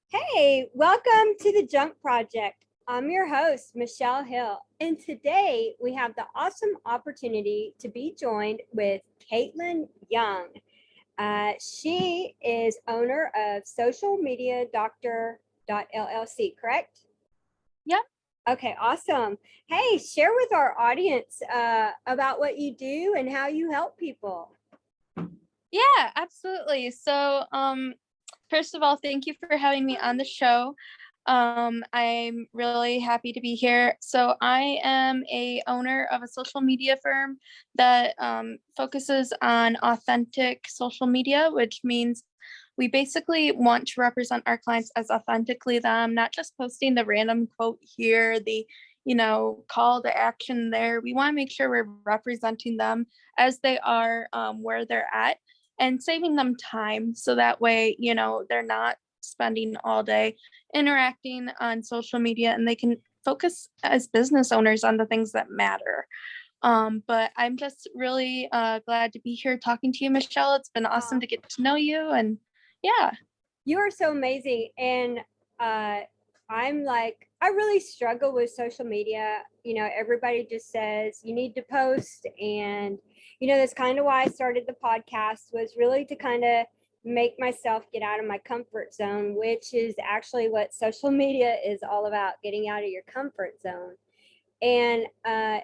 Hey, welcome to the Junk Project. I'm your host, Michelle Hill, and today we have the awesome opportunity to be joined with Kaitlyn Young. She is owner of Social Media Doctor LLC, correct? Yep. Okay, awesome. Hey, share with our audience about what you do and how you help people. Yeah, absolutely. First of all, thank you for having me on the show. I'm really happy to be here. So I am a owner of a social media firm that focuses on authentic social media, which means we basically want to represent our clients as authentically them, not just posting the random quote here, the call to action there. We want to make sure we're representing them as they are, where they're at, and saving them time so that way, they're not spending all day interacting on social media and they can focus as business owners on the things that matter. But I'm just really glad to be here talking to you, Michelle. It's been awesome to get to know you. And yeah. You are so amazing. And I really struggle with social media. Everybody just says you need to post. And, that's kind of why I started the podcast, was really to kind of make myself get out of my comfort zone, which is actually what social media is all about, getting out of your comfort zone. And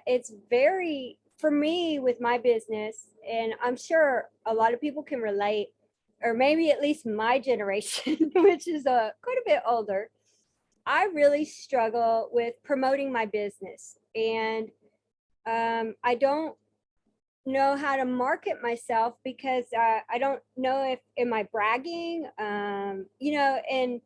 it's very, for me with my business, and I'm sure a lot of people can relate, or maybe at least my generation, which is quite a bit older. I really struggle with promoting my business, and I don't know how to market myself because I don't know if am I bragging, and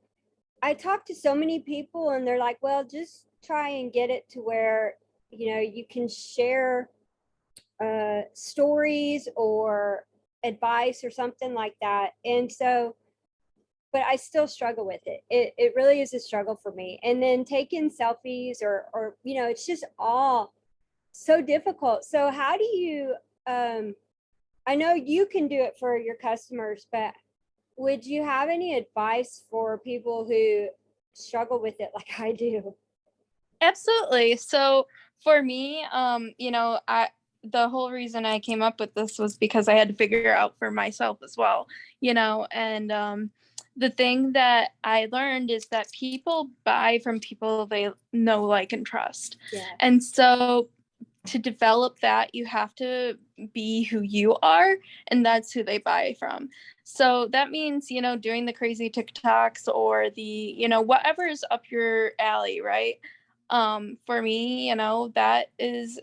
I talk to so many people and they're like, well, just try and get it to where, you can share stories or advice or something like that. And so, but I still struggle with it. It really is a struggle for me. And then taking selfies or, it's just all so difficult. So how do you, I know you can do it for your customers, but would you have any advice for people who struggle with it like I do? Absolutely. So for me, the whole reason I came up with this was because I had to figure out for myself as well, and the thing that I learned is that people buy from people they know, like, and trust. Yeah. And so to develop that, you have to be who you are, and that's who they buy from. So that means, doing the crazy TikToks or whatever's up your alley, right? For me, that is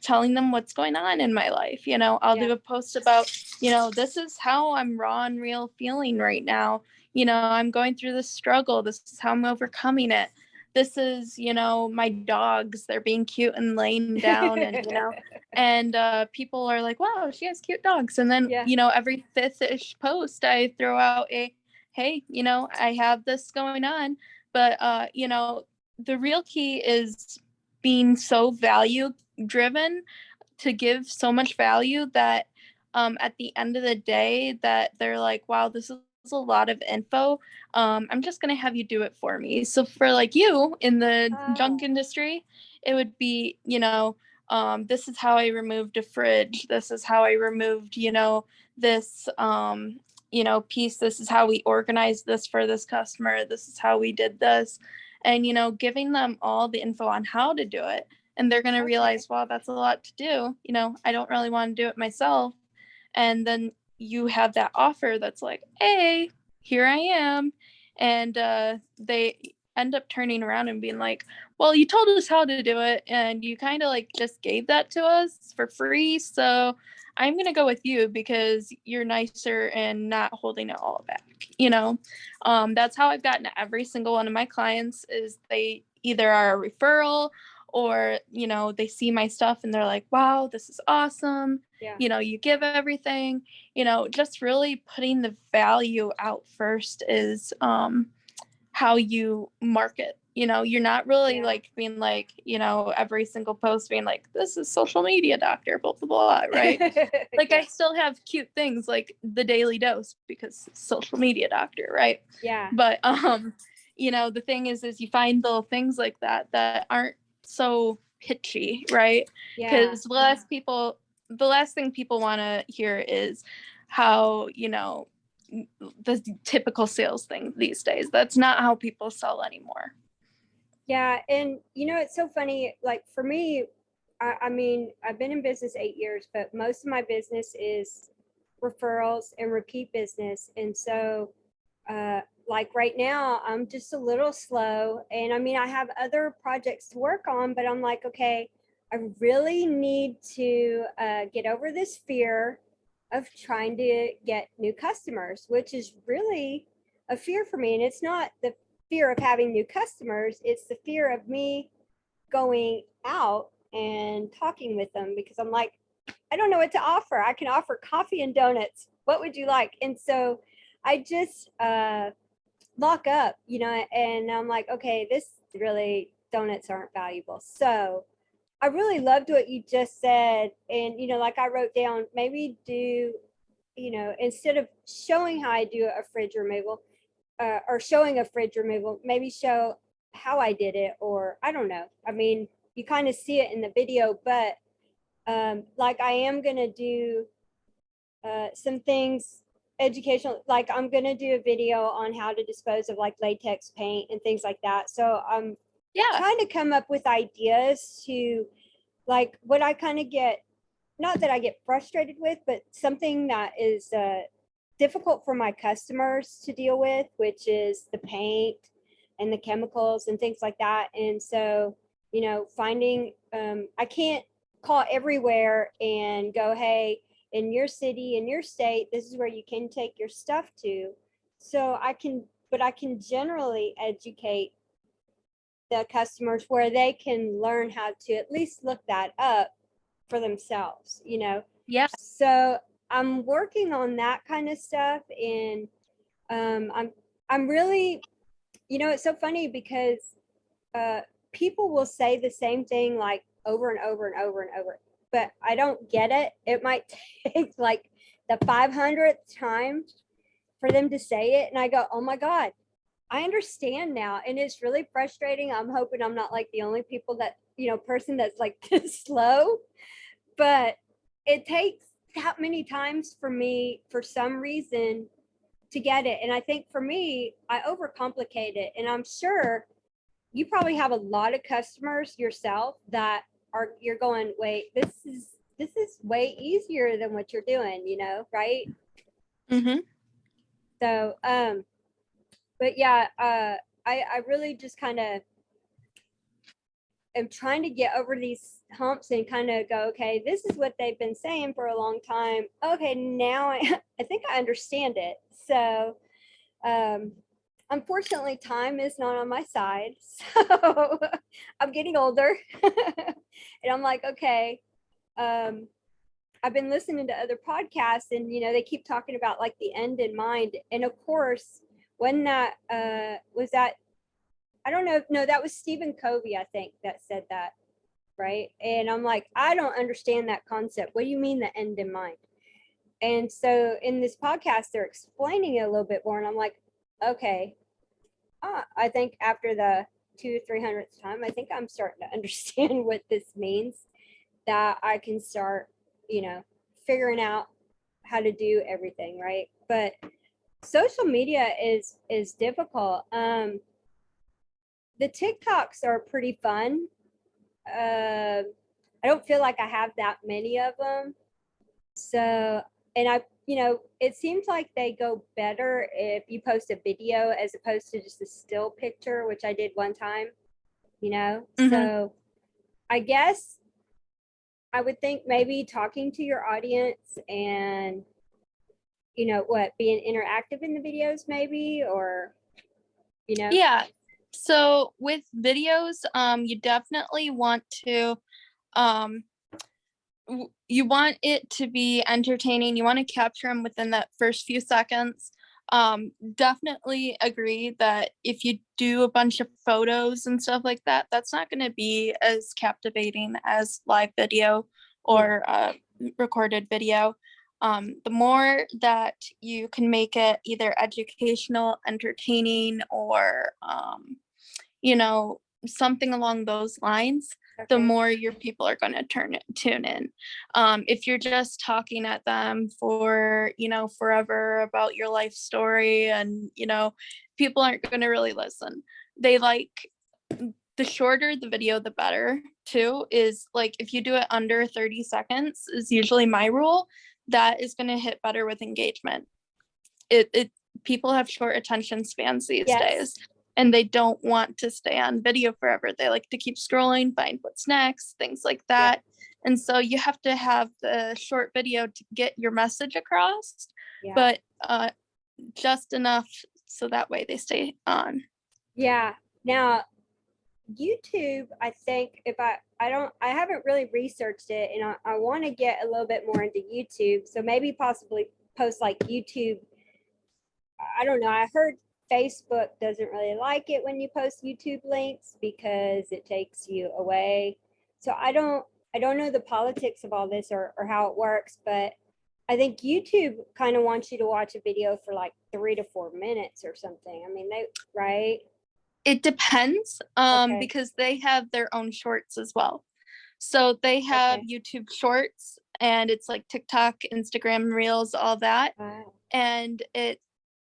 telling them what's going on in my life. I'll do a post about, this is how I'm raw and real feeling right now. I'm going through this struggle. This is how I'm overcoming it. This is, my dogs, they're being cute and laying down, and, and people are like, wow, she has cute dogs. And then, every fifth-ish post, I throw out a, hey, I have this going on, but, the real key is being so value driven, to give so much value that at the end of the day that they're like, wow, this is a lot of info. I'm just going to have you do it for me. So for like you in the junk industry, it would be, this is how I removed a fridge. This is how I removed, this, piece. This is how we organized this for this customer. This is how we did this. And, giving them all the info on how to do it. And they're going to realize, wow, that's a lot to do. I don't really want to do it myself. And then you have that offer that's like, hey, here I am. And they end up turning around and being like, well, you told us how to do it, and you kind of like just gave that to us for free. So I'm going to go with you because you're nicer and not holding it all back. That's how I've gotten every single one of my clients, is they either are a referral or, they see my stuff and they're like, wow, this is awesome. Yeah. You give everything, just really putting the value out first is how you market you're not really Yeah. like being like, every single post being like, this is social media doctor, blah, blah, blah, right? Like Yeah. I still have cute things like the daily dose because it's social media doctor, right? Yeah. But the thing is you find little things like that aren't so pitchy, right? Yeah. Because the last thing people want to hear is how, the typical sales thing these days. That's not how people sell anymore. Yeah. And it's so funny. Like for me, I mean, I've been in business 8 years, but most of my business is referrals and repeat business. And so, like right now, I'm just a little slow. And I mean, I have other projects to work on, but I'm like, okay, I really need to get over this fear of trying to get new customers, which is really a fear for me. And it's not the fear of having new customers, it's the fear of me going out and talking with them because I'm like, I don't know what to offer. I can offer coffee and donuts. What would you like? And so I just lock up, and I'm like, okay, this really, donuts aren't valuable. So I really loved what you just said. And, like I wrote down, maybe do, instead of showing how I do a fridge removal or showing a fridge removal, maybe show how I did it, or I don't know. I mean, you kind of see it in the video, but like I am going to do some things educational, like I'm going to do a video on how to dispose of like latex paint and things like that. So I'm trying to come up with ideas to like what I kind of get, not that I get frustrated with, but something that is difficult for my customers to deal with, which is the paint and the chemicals and things like that. And so, finding, I can't call everywhere and go, hey, in your city, in your state, this is where you can take your stuff to. So but I can generally educate the customers where they can learn how to at least look that up for themselves. Yeah. So I'm working on that kind of stuff, and I'm really, it's so funny because people will say the same thing like over and over and over and over, but I don't get it. It might take like the 500th time for them to say it, and I go, oh my god, I understand now. And it's really frustrating. I'm hoping I'm not like the only person that's like this slow, but it takes that many times for me for some reason to get it. And I think for me, I overcomplicate it. And I'm sure you probably have a lot of customers yourself that you're going, wait, this is way easier than what you're doing, right? Mm-hmm. So but yeah, I really just kind of am trying to get over these humps and kind of go, okay, this is what they've been saying for a long time. Okay, now I think I understand it. So unfortunately, time is not on my side. So I'm getting older. And I'm like, okay, I've been listening to other podcasts, and they keep talking about like the end in mind. And of course, when that was that, I don't know, no, that was Stephen Covey, I think, that said that, right? And I'm like, I don't understand that concept. What do you mean the end in mind? And so in this podcast, they're explaining it a little bit more, and I'm like, okay, I think after the 200-300th time, I think I'm starting to understand what this means, that I can start, figuring out how to do everything, right? But social media is difficult. The TikToks are pretty fun. I don't feel like I have that many of them. So, and it seems like they go better if you post a video as opposed to just a still picture, which I did one time, Mm-hmm. So I guess I would think maybe talking to your audience and, being interactive in the videos maybe, or, Yeah. So with videos, you definitely want to, you want it to be entertaining. You want to capture them within that first few seconds. Definitely agree that if you do a bunch of photos and stuff like that, that's not going to be as captivating as live video or recorded video. The more that you can make it either educational, entertaining, or something along those lines, the Okay. more your people are going to tune in. If you're just talking at them for forever about your life story, and people aren't going to really listen. They like, the shorter the video the better too. Is like, if you do it under 30 seconds is usually my rule. That is going to hit better with engagement. It People have short attention spans these Yes. days, and they don't want to stay on video forever. They like to keep scrolling, find what's next, things like that. And so you have to have the short video to get your message across, Yeah. but just enough so that way they stay on. Yeah. Now, YouTube, I think if I haven't really researched it, and I want to get a little bit more into YouTube. So maybe possibly post like YouTube. I don't know. I heard Facebook doesn't really like it when you post YouTube links because it takes you away. So I don't know the politics of all this, or how it works, but I think YouTube kind of wants you to watch a video for like 3 to 4 minutes or something. I mean, right? It depends, Okay. because they have their own shorts as well. So they have YouTube shorts, and it's like TikTok, Instagram Reels, all that. Wow. And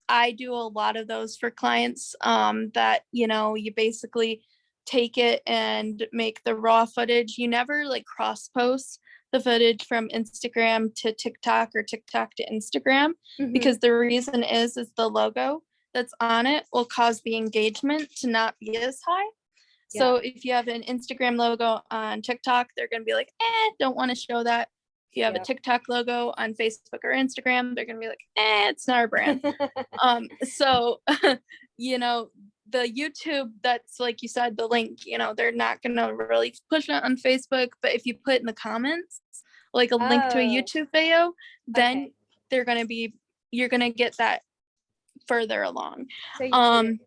I do a lot of those for clients, that, you basically take it and make the raw footage. You never like cross post the footage from Instagram to TikTok or TikTok to Instagram, because the reason is the logo that's on it will cause the engagement to not be as high. So if you have an Instagram logo on TikTok, they're going to be like, don't want to show that. If you have a TikTok logo on Facebook or Instagram, they're going to be like, it's not our brand. So, the YouTube, that's like you said, the link, they're not going to really push it on Facebook. But if you put in the comments, like a link to a YouTube video, then you're going to get that further along. So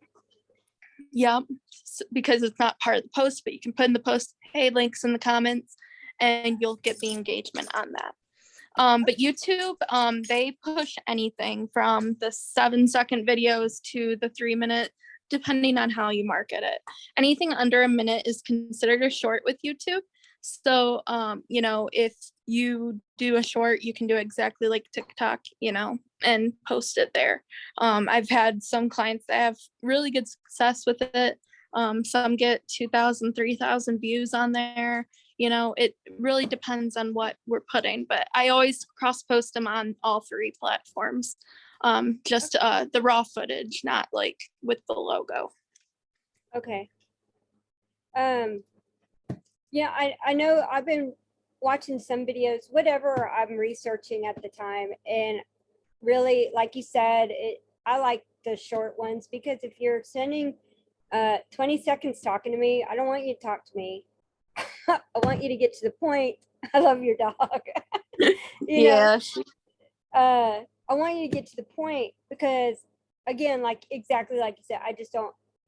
yeah, because it's not part of the post, but you can put in the post, hey, links in the comments, and you'll get the engagement on that. But YouTube, they push anything from the 7-second videos to the 3-minute, depending on how you market it. Anything under a minute is considered a short with YouTube. So, if you do a short, you can do exactly like TikTok, and post it there. I've had some clients that have really good success with it. Some get 2,000, 3,000 views on there. It really depends on what we're putting, but I always cross post them on all 3 platforms. Just the raw footage, not like with the logo. Okay. Yeah, I know I've been watching some videos, whatever I'm researching at the time, and really, like you said, I like the short ones, because if you're spending 20 seconds talking to me, I don't want you to talk to me. I want you to get to the point. I love your dog. Yeah. I want you to get to the point, because again, like exactly like you said, I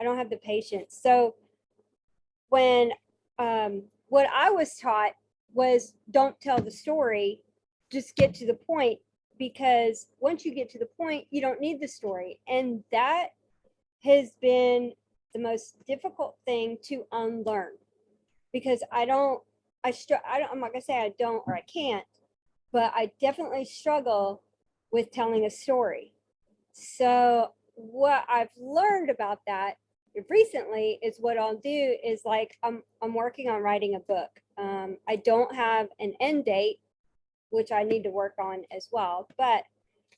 don't have the patience. So when what I was taught was, don't tell the story, just get to the point, because once you get to the point, you don't need the story. And that has been the most difficult thing to unlearn, because I'm not gonna say I don't or I can't, but I definitely struggle with telling a story. So what I've learned about that recently is, what I'll do is, like, I'm working on writing a book. I don't have an end date, which I need to work on as well. But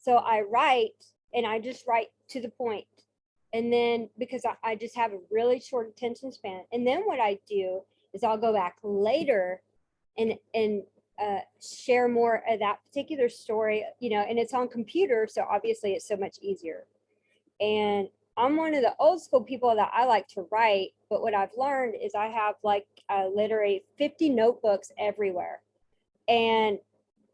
so I write, and I just write to the point. And then, because I just have a really short attention span. And then what I do is I'll go back later and share more of that particular story, and it's on computer. So obviously it's so much easier. And I'm one of the old school people that I like to write. But what I've learned is I have like literally 50 notebooks everywhere. And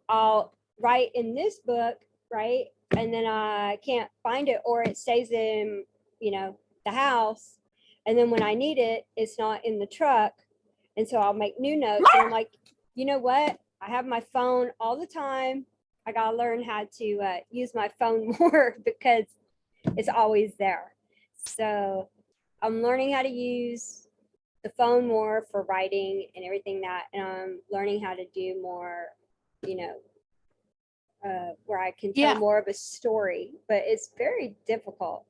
I'll write in this book, right? and then I can't find it, or it stays in, the house. And then when I need it, it's not in the truck. And so I'll make new notes. And I'm like, you know what? I have my phone all the time. I got to learn how to use my phone more because it's always there. So I'm learning how to use the phone more for writing and everything that, and I'm learning how to do more, where I can tell Yeah, more of a story, but it's very difficult.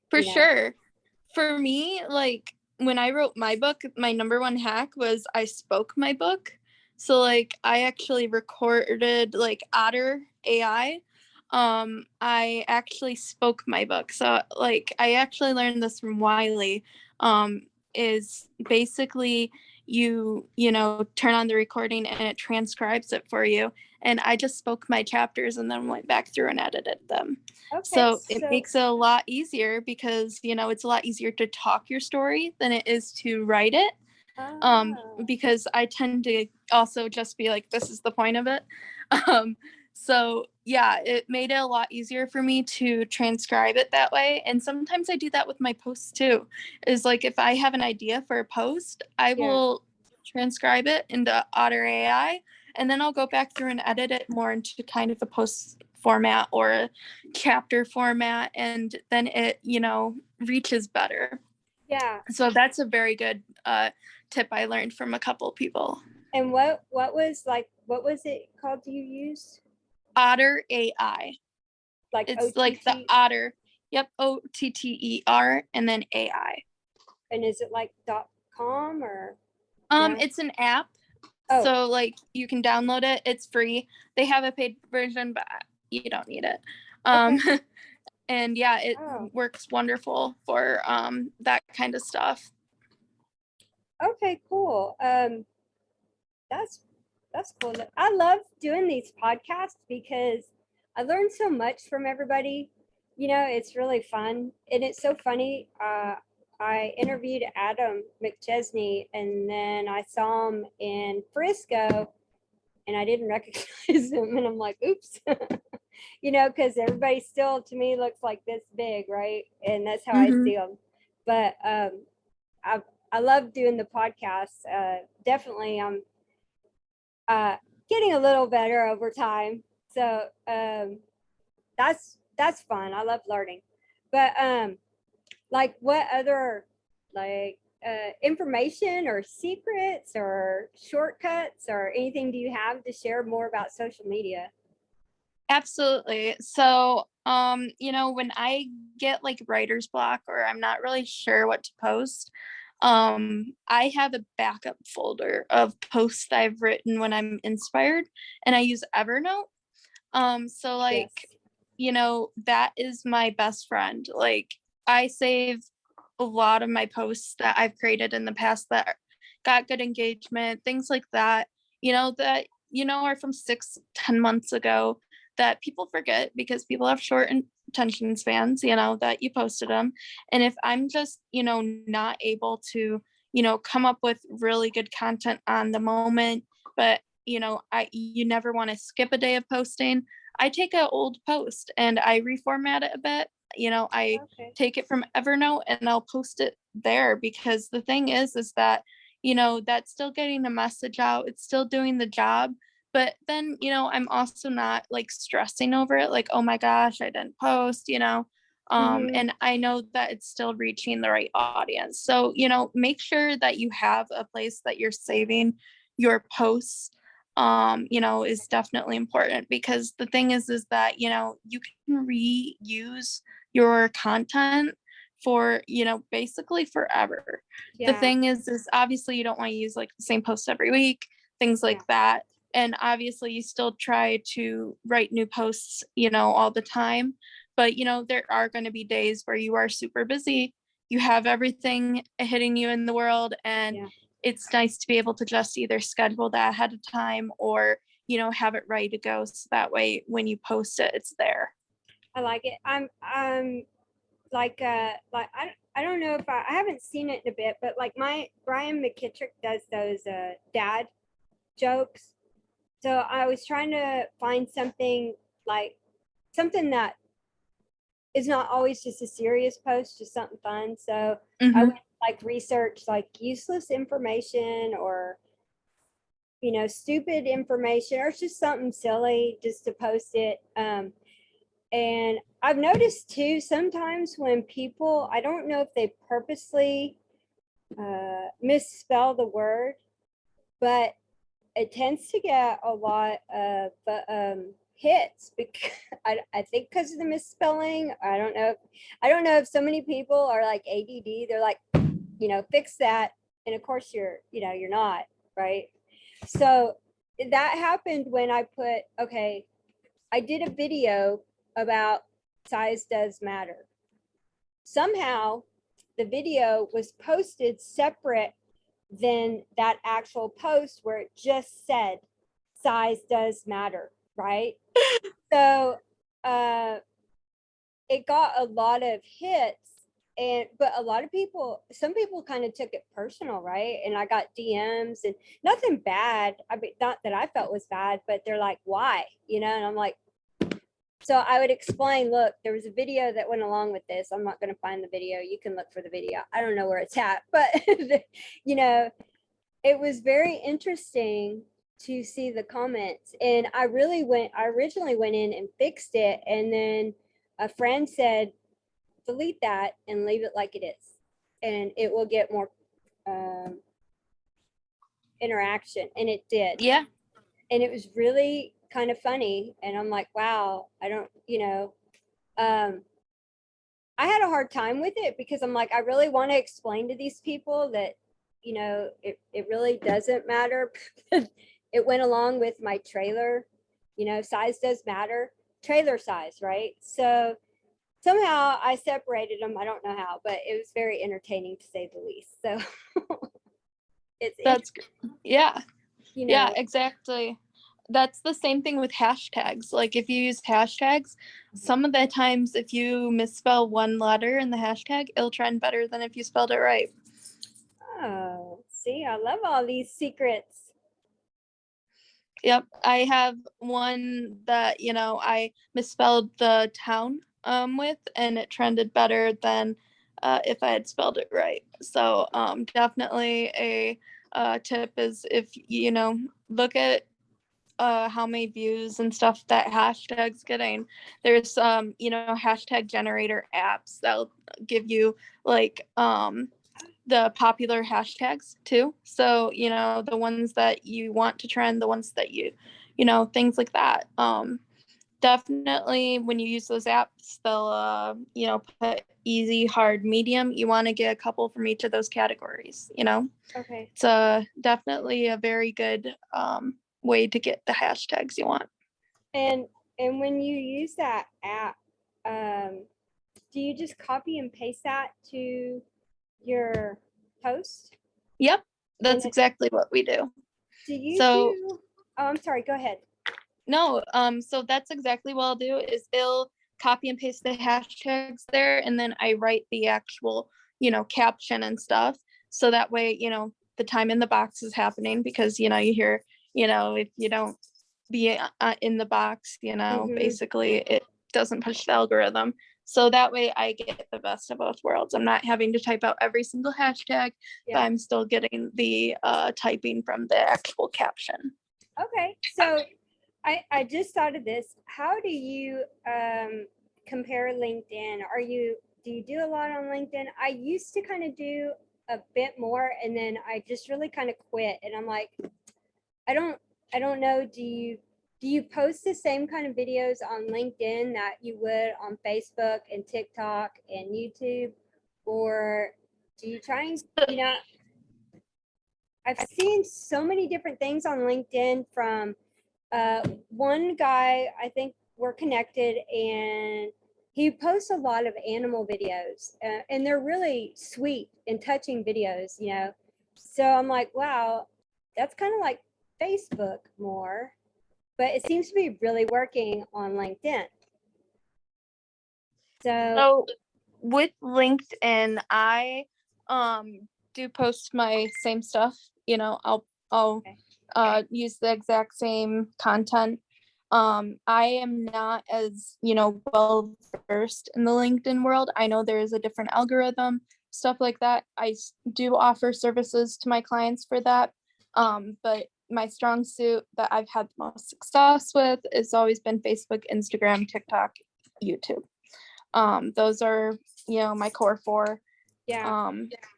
for you know. sure. For me, like when I wrote my book, my number one hack was I spoke my book. So like I actually recorded like Otter AI. I actually spoke my book. So like I actually learned this from Wiley. Is basically you turn on the recording and it transcribes it for you. And I just spoke my chapters and then went back through and edited them. Okay, So it so makes it a lot easier because it's a lot easier to talk your story than it is to write it. oh, Because I tend to also just be like, this is the point of it. Um, so yeah, it made it a lot easier for me to transcribe it that way. And sometimes I do that with my posts too. Is like if I have an idea for a post, I yeah, will transcribe it into Otter AI, and then I'll go back through and edit it more into kind of a post format or a chapter format, and then it reaches better. yeah. So that's a very good tip I learned from a couple people. And what was it called you used? Otter AI. Like It's like the OTT, otter. Yep, OTTER and then AI. and is it like .com or no? It's an app. Oh, So like you can download it. It's free. They have a paid version, but you don't need it. Um okay. and yeah, it Oh, works wonderful for that kind of stuff. okay, cool. That's that's cool. I love doing these podcasts because I learn so much from everybody. It's really fun, and it's so funny. I interviewed Adam McChesney, and then I saw him in Frisco, and I didn't recognize him, and I'm like, oops. Because everybody still to me looks like this big, right? And that's how I Mm-hmm. see them. But I I love doing the podcast. Definitely, I'm uh, getting a little better over time. So that's fun. I love learning. But like what other like information or secrets or shortcuts or anything do you have to share more about social media? Absolutely. So, when I get like writer's block or I'm not really sure what to post, I have a backup folder of posts that I've written when I'm inspired, and I use Evernote. So like, Yes. that is my best friend. Like, I save a lot of my posts that I've created in the past that got good engagement, things like that, that, are from 6-10 months ago that people forget because people have short attention spans, that you posted them. And if I'm just, not able to, come up with really good content on the moment, but you never want to skip a day of posting. I take an old post and I reformat it a bit. I Okay. take it from Evernote and I'll post it there, because the thing is that, that's still getting a message out. It's still doing the job. But then, I'm also not like stressing over it, like, oh my gosh, I didn't post, Mm-hmm. and I know that it's still reaching the right audience. So, make sure that you have a place that you're saving your posts, is definitely important, because the thing is that, you can reuse your content for, basically forever. The Yeah. thing is obviously you don't want to use like the same post every week, things Yeah. like that. And obviously you still try to write new posts, all the time. But, there are going to be days where you are super busy. You have everything hitting you in the world, and Yeah. it's nice to be able to just either schedule that ahead of time or, have it ready to go. So that way, when you post it, it's there. I like it. I'm like I don't know if I haven't seen it in a bit, but like my Brian McKittrick does those dad jokes. So I was trying to find something like something that is not always just a serious post, just something fun. So I Mm-hmm. would like research like useless information or, you know, stupid information or just something silly just to post it. And I've noticed too, sometimes when people, I don't know if they purposely misspell the word, but it tends to get a lot of hits because I think because of the misspelling. I don't know if so many people are like ADD. They're like, you know, fix that, and of course you're, you know, you're not, right? So that happened when I put, okay, I did a video about size does matter. Somehow the video was posted separate than that actual post where it just said size does matter, right? So uh, it got a lot of hits, and but a lot of people, some people kind of took it personal, right? And I got DMs and nothing bad. I mean, not that I felt was bad, but they're like, why? You know, and I'm like, so I would explain, look, there was a video that went along with this. I'm not going to find the video. You can look for the video. I don't know where it's at, but you know, it was very interesting to see the comments. And I originally went in and fixed it. And then a friend said, delete that and leave it like it is. And it will get more um, interaction. And it did. Yeah. And it was really kind of funny. And I'm like, wow, I don't, you know, um, I had a hard time with it because I'm like, I really want to explain to these people that, you know, it really doesn't matter. It went along with my trailer, you know, size does matter, trailer size, right? So somehow I separated them. I don't know how, but it was very entertaining to say the least. So That's yeah. you Yeah, know, exactly. That's the same thing with hashtags. Like if you use hashtags, some of the times if you misspell one letter in the hashtag, it'll trend better than if you spelled it right. oh, see, I love all these secrets. Yep. I have one that, I misspelled the town with, and it trended better than if I had spelled it right. So definitely a tip is if, look at how many views and stuff that hashtag's getting. There's hashtag generator apps that'll give you like the popular hashtags too. So, the ones that you want to trend, the ones that things like that. Definitely when you use those apps, they'll put easy, hard, medium. You want to get a couple from each of those categories. Okay. It's definitely a very good way to get the hashtags you want. And when you use that app, um, do you just copy and paste that to your post? Yep, And that's exactly what we do. do you So do? Oh, I'm sorry. Go ahead. no, so that's exactly what I'll do is it'll copy and paste the hashtags there, and then I write the actual, caption and stuff. So that way, the time in the box is happening because, you hear, if you don't be in the box, Mm-hmm. basically it doesn't push the algorithm. So that way I get the best of both worlds. I'm not having to type out every single hashtag, but Yeah. I'm still getting the typing from the actual caption. Okay. So I just thought of this. How do you compare LinkedIn? Do you do a lot on LinkedIn? I used to kind of do a bit more, and then I just really kind of quit. And I'm like, I don't I don't know. Do you post the same kind of videos on LinkedIn that you would on Facebook and TikTok and YouTube, or do you try and, you know, I've seen so many different things on LinkedIn from one guy, I think we're connected, and he posts a lot of animal videos, and they're really sweet and touching videos, you know. So I'm like, wow, that's kind of like Facebook more, but it seems to be really working on LinkedIn. So, So with LinkedIn, I do post my same stuff. I'll okay. use the exact same content. I am not as, well versed in the LinkedIn world. I know there is a different algorithm, stuff like that. Do offer services to my clients for that. But my strong suit that I've had the most success with has always been Facebook, Instagram, TikTok, YouTube. Those are, my core four. Yeah.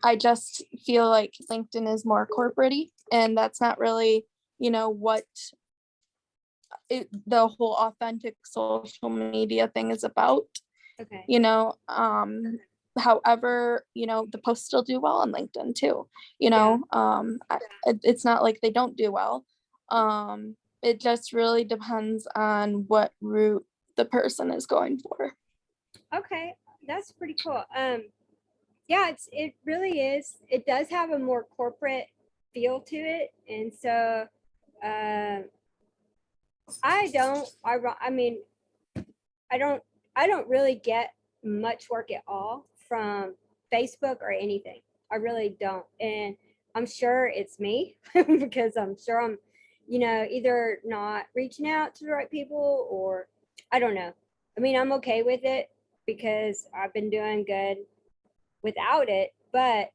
I just feel like LinkedIn is more corporate-y, and that's not really, what the whole authentic social media thing is about. Okay. However, the posts still do well on LinkedIn too. It's not like they don't do well. It just really depends on what route the person is going for. Okay. That's pretty cool. Yeah, it really is. It does have a more corporate feel to it. And so I mean, I don't I don't really get much work at all from Facebook or anything. I really don't. And I'm sure it's me because I'm sure I'm, either not reaching out to the right people or I don't know. I mean, I'm okay with it because I've been doing good without it, but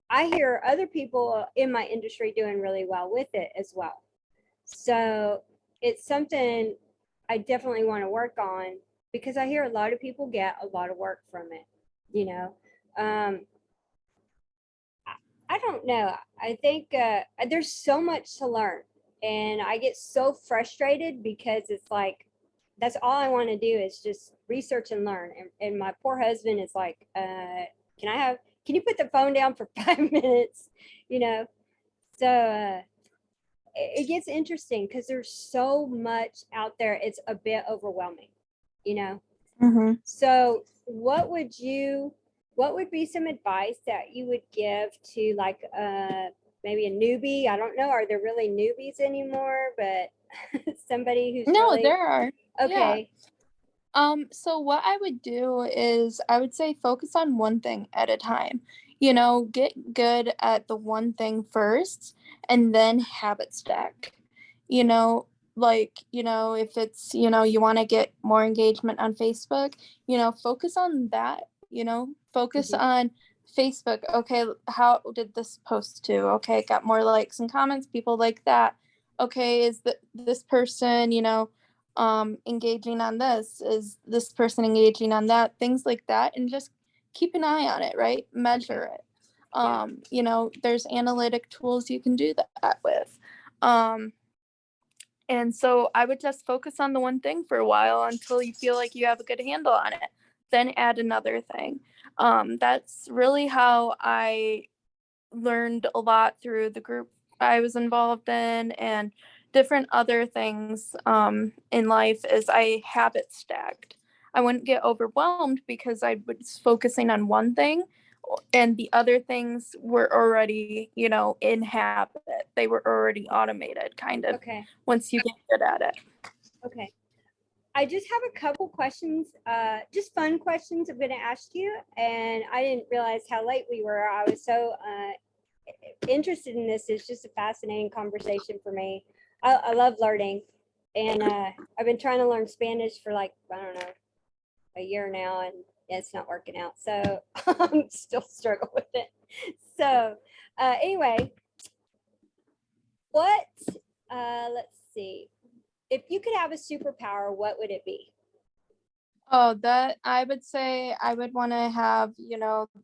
I hear other people in my industry doing really well with it as well. So it's something I definitely want to work on because I hear a lot of people get a lot of work from it. You know, um, I don't know. I think there's so much to learn, and I get so frustrated because it's like that's all I want to do is just research and learn. And my poor husband is like, can you put the phone down for 5 minutes? You know, so it gets interesting because there's so much out there. It's a bit overwhelming, you know. Mm-hmm. So, what would be some advice that you would give to like maybe a newbie? I don't know. Are there really newbies anymore? But somebody who's No, really there are. Yeah. okay. So what I would do is I would say focus on one thing at a time. Get good at the one thing first and then habit stack. You know, if it's, you want to get more engagement on Facebook, focus on that, focus Mhm. on Facebook. Okay, how did this post do? Okay, got more likes and comments, people like that. Okay, is this person, engaging on this, is this person engaging on that, things like that, and just keep an eye on it, right? Measure it. Yeah. There's analytic tools you can do that with. And so I would just focus on the one thing for a while until you feel like you have a good handle on it, then add another thing. That's really how I learned a lot through the group I was involved in and different other things in life is I habit stacked. I wouldn't get overwhelmed because I was focusing on one thing and the other things were already, in habit. They were already automated kind of Okay. once you get good at it. Okay. I just have a couple questions, just fun questions I'm going to ask you. And I didn't realize how late we were. I was so interested in this. It's just a fascinating conversation for me. I love learning. And I've been trying to learn Spanish for like, I don't know, a year now, and it's not working out. So I'm still struggling with it. So anyway, what, let's see. If you could have a superpower, what would it be? Oh, that I would say I would want to have,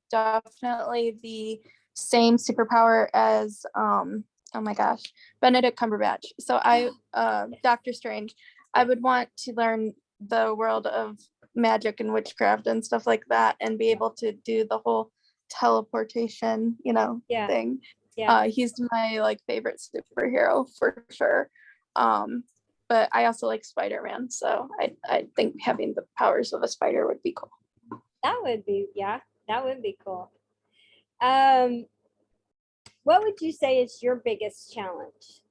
definitely the same superpower as oh my gosh, Benedict Cumberbatch. So Doctor Strange. I would want to learn the world of magic and witchcraft and stuff like that and be able to do the whole teleportation, Yeah. thing. Yeah. He's my like favorite superhero for sure. But I also like Spider-Man, so I think having the powers of a spider would be cool. That would be, yeah, that would be cool. Um, what would you say is your biggest challenge?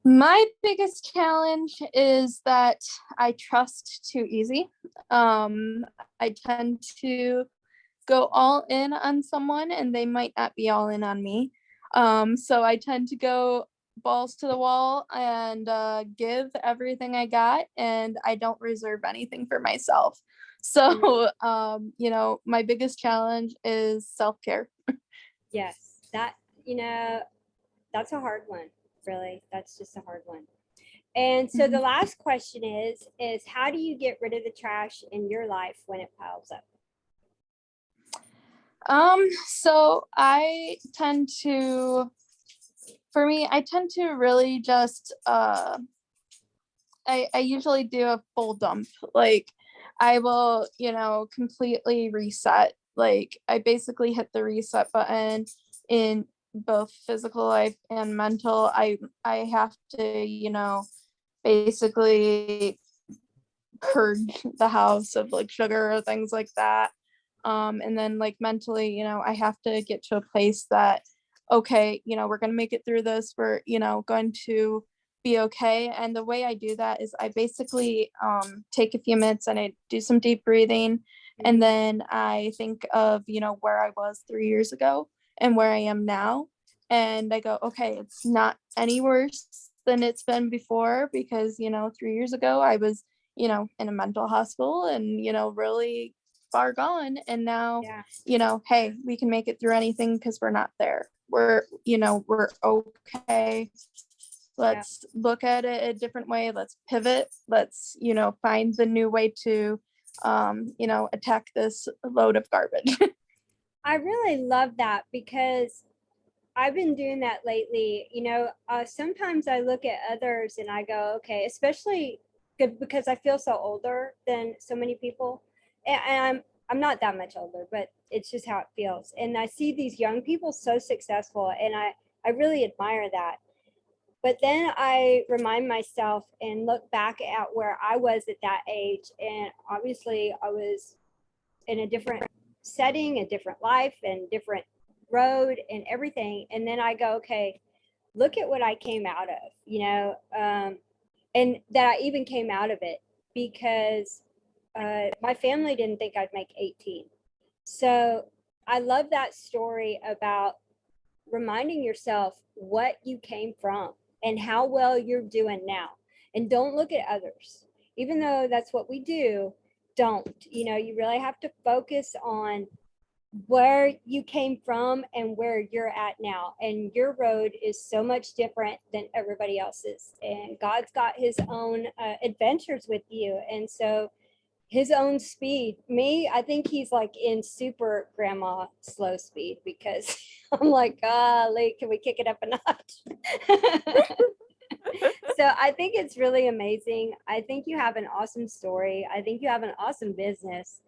My biggest challenge is that I trust too easy. I tend to go all in on someone and they might not be all in on me. So I tend to go balls to the wall and give everything I got, and I don't reserve anything for myself. So, my biggest challenge is self-care. Yes, that's a hard one, really. That's just a hard one. And so the Mhm. last question is how do you get rid of the trash in your life when it piles up? So I tend to really just I usually do a full dump. Like I will, completely reset. Like I basically hit the reset button in both physical life and mental. I have to, basically purge the house of like sugar or things like that. And then like mentally, I have to get to a place that, okay, we're gonna make it through this. We're, going to be okay. And the way I do that is I basically take a few minutes and I do some deep breathing. And Mhm. then I think of, where I was 3 years ago and where I am now. And I go, okay, it's not any worse than it's been before because, 3 years ago I was, in a mental hospital and, really far gone. And now, Yeah, hey, we can make it through anything because we're not there. We're okay. yeah. Let's look at it a different way. Let's pivot. Let's, find the new way to, attack this load of garbage. I really love that because I've been doing that lately. Sometimes I look at others and I go, okay, especially good because I feel so older than so many people. And I'm not that much older, but it's just how it feels. And I see these young people so successful and I really admire that. But then I remind myself and look back at where I was at that age. And obviously I was in a different setting, a different life, and different road and everything. And then I go, okay, look at what I came out of, and that I even came out of it because my family didn't think I'd make 18. So I love that story about reminding yourself what you came from and how well you're doing now. And don't look at others. Even though that's what we do, don't. You really have to focus on where you came from and where you're at now. And your road is so much different than everybody else's. And God's got his own adventures with you. And so his own speed. Me, I think he's like in super grandma slow speed because I'm like, Lee, can we kick it up a notch? So I think it's really amazing. I think you have an awesome story. I think you have an awesome business,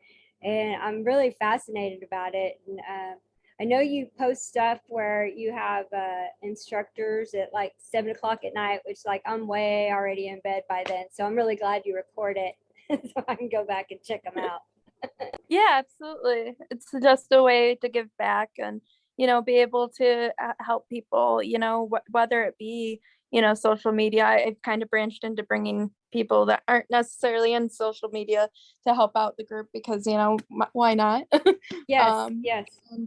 and I'm really fascinated about it. And I know you post stuff where you have instructors at like 7 o'clock at night, which like I'm way already in bed by then. So I'm really glad you record it so I can go back and check them out. Yeah, absolutely. It's just a way to give back and, be able to help people, whether it be, social media. I've kind of branched into bringing people that aren't necessarily in social media to help out the group because, why not? Yes, um, yes. and,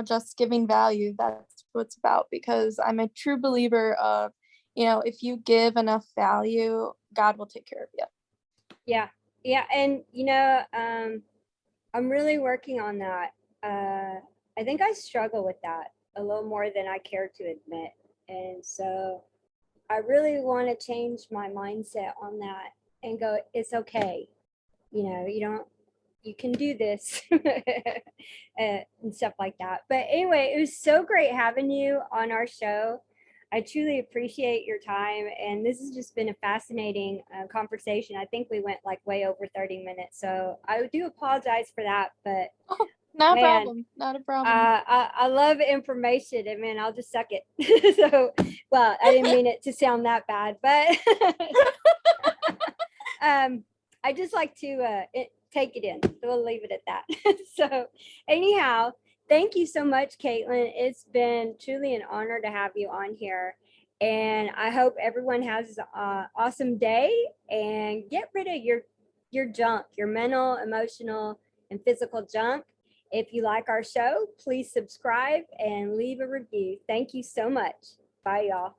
just giving value. That's what it's about because I'm a true believer of, if you give enough value, God will take care of you. Yeah. Yeah. And, I'm really working on that. I think I struggle with that a little more than I care to admit. And so I really want to change my mindset on that and go, it's okay. You don't, you can do this and stuff like that. But anyway, it was so great having you on our show. I truly appreciate your time. And this has just been a fascinating conversation. I think we went like way over 30 minutes. So I do apologize for that. But Oh, not a man, problem. Not a problem. I love information and man, I'll just suck it. So, well, I didn't mean it to sound that bad, but um, I just like to take it in. So we'll leave it at that. So, anyhow, thank you so much, Kaitlyn. It's been truly an honor to have you on here. And I hope everyone has an awesome day and get rid of your junk, your mental, emotional, and physical junk. If you like our show, please subscribe and leave a review. Thank you so much. Bye, y'all.